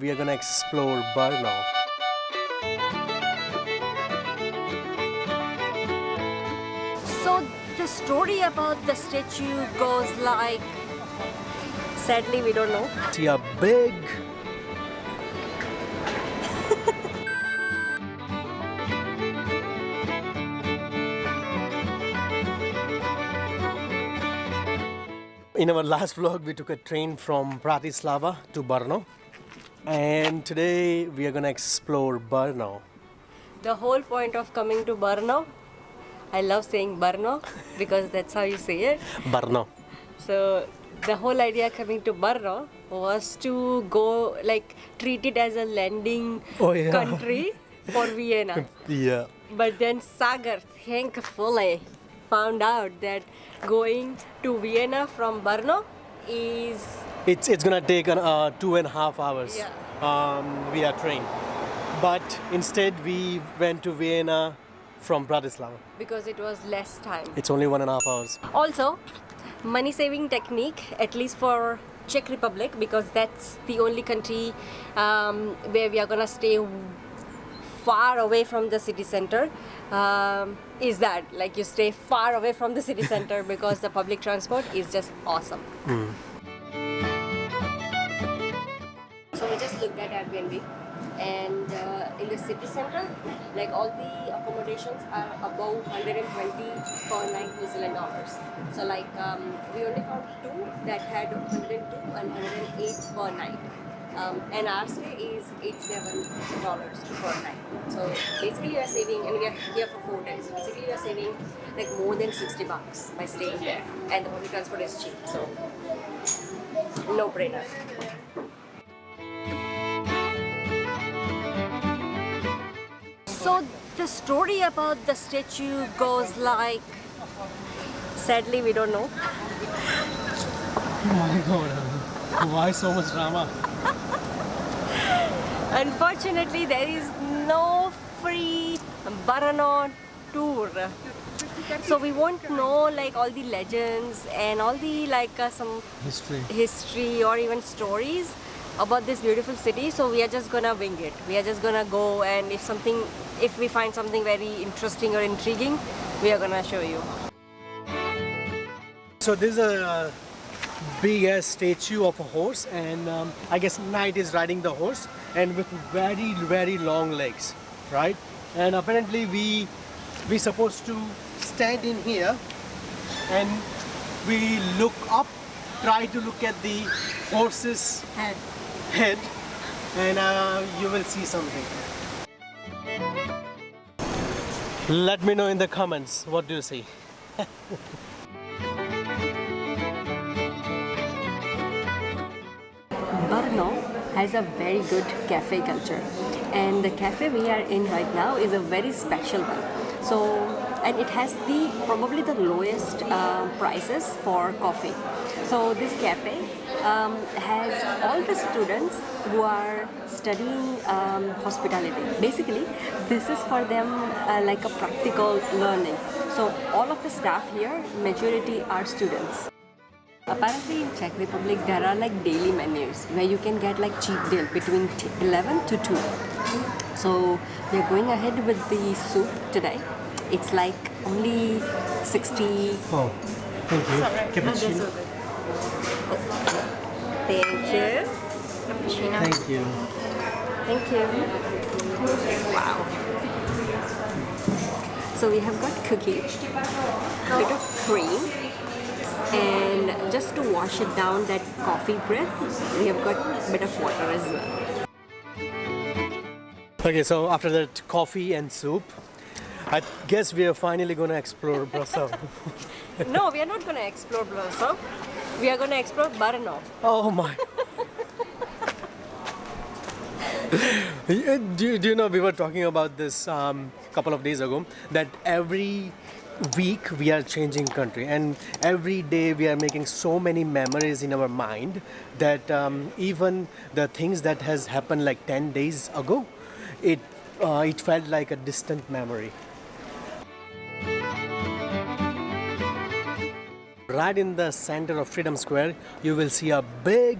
we are gonna explore Brno. So the story about the statue goes like, sadly we don't know. See a big In our last vlog, we took a train from Bratislava to Brno, and today we are gonna explore Brno. The whole point of coming to Brno, I love saying Brno because that's how you say it. Brno. So the whole idea coming to Brno was to go, like, treat it as a landing country for Vienna. Yeah. But then Sagar, thankfully, found out that going to Vienna from Brno is... It's gonna take 2.5 hours via train. But instead we went to Vienna from Bratislava. because it was less time. It's only 1.5 hours. Also, money saving technique, at least for Czech Republic, because that's the only country where we are gonna stay far away from the city center, is that like you stay far away from the city center because the public transport is just awesome. So we just looked at Airbnb, and in the city center, like, all the accommodations are above 120 per night New Zealand dollars. So like we only found two that had 102 and 108 per night. And our stay is $87 per night. So basically we are saving, and we are here for 4 days. So basically we are saving like more than $60 by staying there, and the public transport is cheap. So no brainer. So the story about the statue goes like, sadly we don't know. Oh my god, why so much drama? Unfortunately, there is no free Brno tour. So we won't know like all the legends and all the some history or even stories about this beautiful city. So we are just gonna wing it. We are just gonna go, and if we find something very interesting or intriguing, we are gonna show you. So this is a big ass statue of a horse, and I guess Knight is riding the horse, and with very long legs, right? And apparently we supposed to stand in here and we look up, try to look at the horse's head, and you will see something. Let me know in the comments, what do you see? Brno has a very good cafe culture, and the cafe we are in right now is a very special one. So, and it has probably the lowest prices for coffee. So this cafe has all the students who are studying hospitality. Basically, this is for them like a practical learning. So all of the staff here, majority are students. Apparently in Czech Republic there are like daily menus where you can get like cheap deal between 11 to 2. So we are going ahead with the soup today. It's like only 60. Oh, thank you. Cappuccino. Thank you. Cappuccino. Thank you. Thank you. Wow. So we have got cookie, bit of cream, and just to wash it down that coffee breath, we have got a bit of water as well. Okay, so after that coffee and soup, I guess we are finally going to explore Brno. No, we are not going to explore Bloops. We are going to explore Brno. Oh my. do you know, we were talking about this couple of days ago, that every week we are changing country, and every day we are making so many memories in our mind that even the things that has happened like 10 days ago, it felt like a distant memory. Right in the center of Freedom Square, you will see a big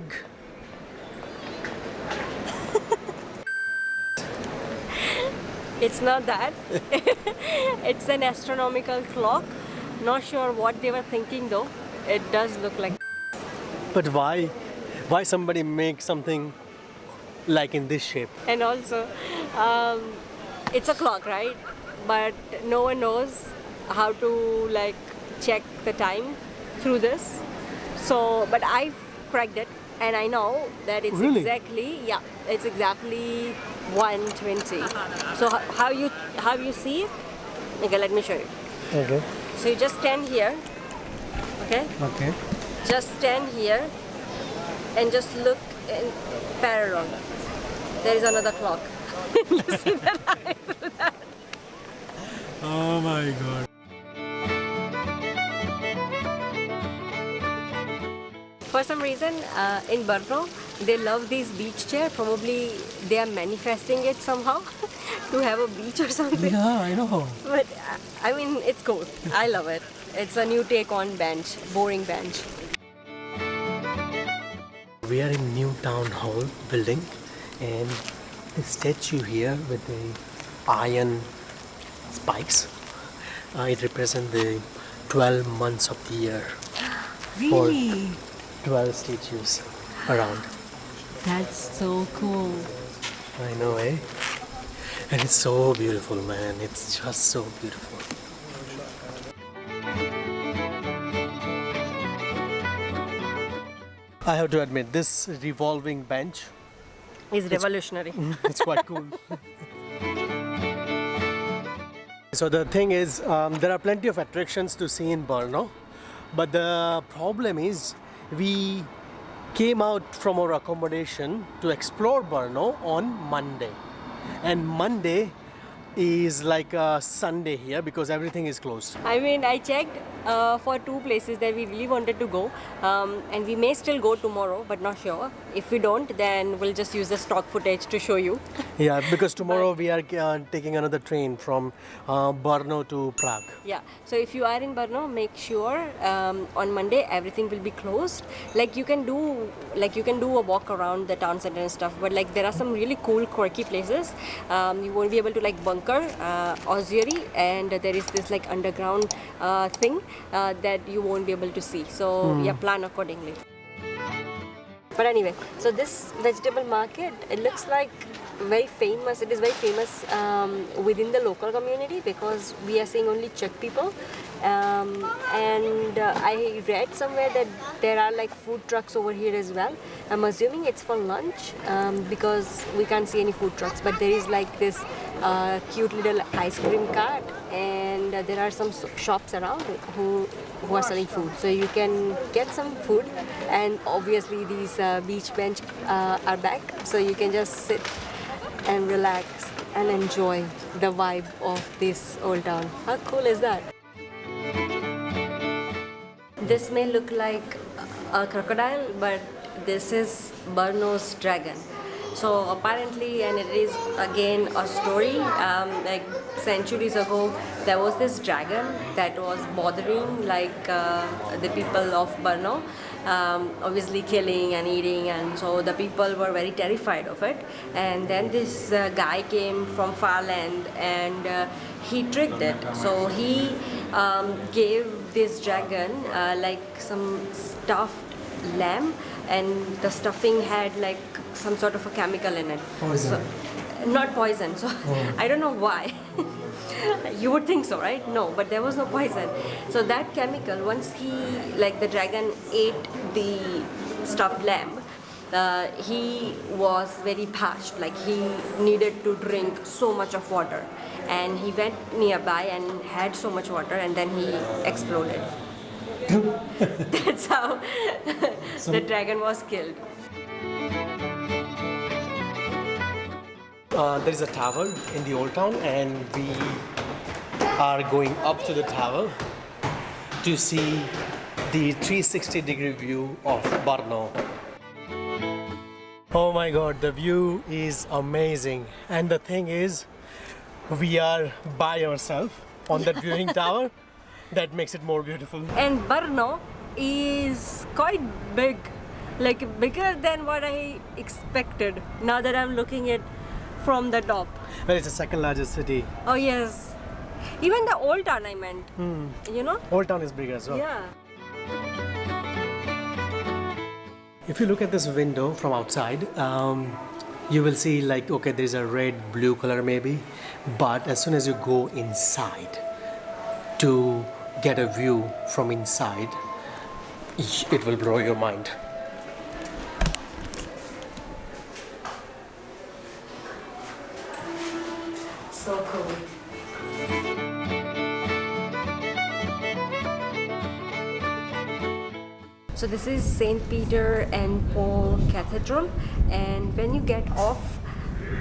It's not that. It's an astronomical clock. Not sure what they were thinking though. It does look like. But why? Why somebody make something like in this shape? And also, it's a clock, right? But no one knows how to like check the time through this. So, but I cracked it, and I know that it's Really? it's exactly 1:20. So how you see it? Okay, let me show you. Okay. So you just stand here, okay? Okay. Just stand here and just look in parallel. There is another clock. You see the line through that? Oh my god. For some reason, in Brno, they love these beach chair. Probably they are manifesting it somehow to have a beach or something. Yeah, I know. But I mean, it's cool. I love it. It's a new take on bench, boring bench. We are in new town hall building, and the statue here with the iron spikes, it represents the 12 months of the year. Really? 12 statues around. That's so cool. I know, eh? And it's so beautiful, man. It's just so beautiful. I have to admit, this revolving bench, It's revolutionary. it's quite cool. So the thing is, there are plenty of attractions to see in Brno, but the problem is we came out from our accommodation to explore Brno on Monday, and Monday is like a Sunday here because everything is closed. I mean, I checked for two places that we really wanted to go, and we may still go tomorrow, but not sure. If we don't, then we'll just use the stock footage to show you. Yeah, because tomorrow we are taking another train from Brno to Prague. Yeah, so if you are in Brno, make sure on Monday everything will be closed. Like you can do a walk around the town center and stuff, but like there are some really cool, quirky places. You won't be able to like bunker ossuary, and there is this like underground thing that you won't be able to see. So yeah, plan accordingly. But anyway, so this vegetable market, it looks like very famous. It is very famous within the local community because we are seeing only Czech people. And I read somewhere that there are like food trucks over here as well. I'm assuming it's for lunch because we can't see any food trucks. But there is like this cute little ice cream cart, and there are some shops around who are selling food. So you can get some food, and obviously these beach bench are back. So you can just sit and relax and enjoy the vibe of this old town. How cool is that? This may look like a crocodile, but this is Brno's dragon. So apparently, and it is again a story, like centuries ago, there was this dragon that was bothering like the people of Brno, obviously killing and eating, and so the people were very terrified of it. And then this guy came from far land, and he tricked it. So he gave this dragon like some stuffed lamb, and the stuffing had like some sort of a chemical in it. Poison. So, not poison. So I don't know why. You would think so, right? No, but there was no poison. So that chemical, once the dragon ate the stuffed lamb, he was very parched. Like he needed to drink so much of water, and he went nearby and had so much water, and then he exploded. That's how the dragon was killed. There is a tower in the old town, and we are going up to the tower to see the 360-degree view of Brno. Oh my god, the view is amazing, and the thing is, we are by ourselves on that viewing tower. That makes it more beautiful. And Brno is quite big, like bigger than what I expected. Now that I'm looking at from the top. Well, it's the second largest city. Oh yes. Even the Old Town I meant. You know? Old Town is bigger as well. Yeah. If you look at this window from outside, you will see like, okay, there's a red, blue color maybe. But as soon as you go inside to get a view from inside, it will blow your mind. So cool. So this is St. Peter and Paul Cathedral, and when you get off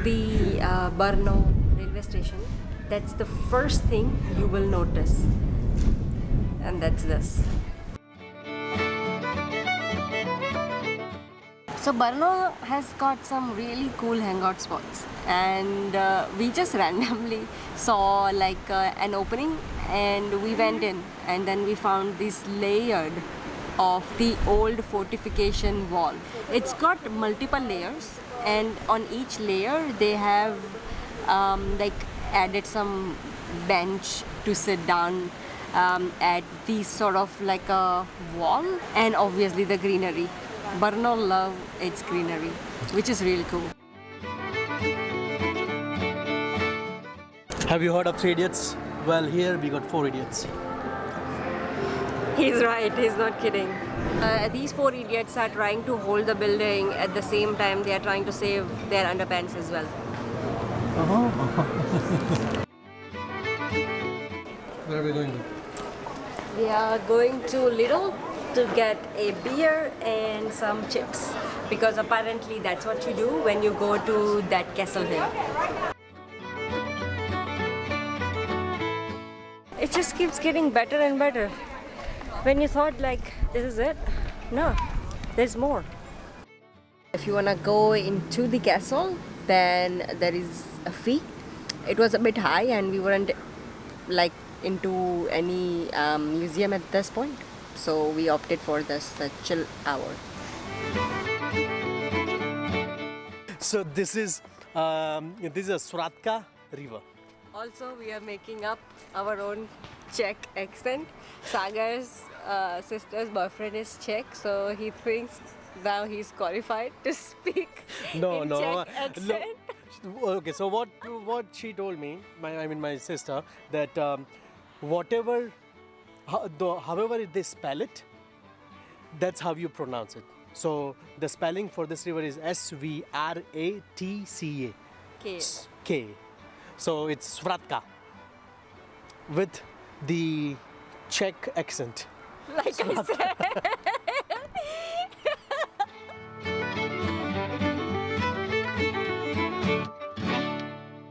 the Brno railway station, that's the first thing you will notice, and that's this. So Brno has got some really cool hangout spots, and we just randomly saw like an opening, and we went in, and then we found this layered of the old fortification wall. It's got multiple layers, and on each layer they have like added some bench to sit down at the sort of like a wall, and obviously the greenery. Brno love its greenery, which is really cool. Have you heard of 3 Idiots? Well, here we got 4 idiots. He's right, he's not kidding. These 4 idiots are trying to hold the building, at the same time they are trying to save their underpants as well. Where are we going? We are going to Lidl to get a beer and some chips, because apparently that's what you do when you go to that castle here. It just keeps getting better and better. When you thought like this is it, no, there's more. If you wanna go into the castle, then there is a fee. It was a bit high, and we weren't like into any museum at this point, so we opted for this chill hour. So this is a Svratka river. Also, we are making up our own Czech accent. Sagar's sister's boyfriend is Czech, so he thinks now he's qualified to speak in Czech accent. No. Okay, so what she told me, my sister, that however they spell it, that's how you pronounce it. So the spelling for this river is Svratca. K. So it's Svratka with the Czech accent. Like I said.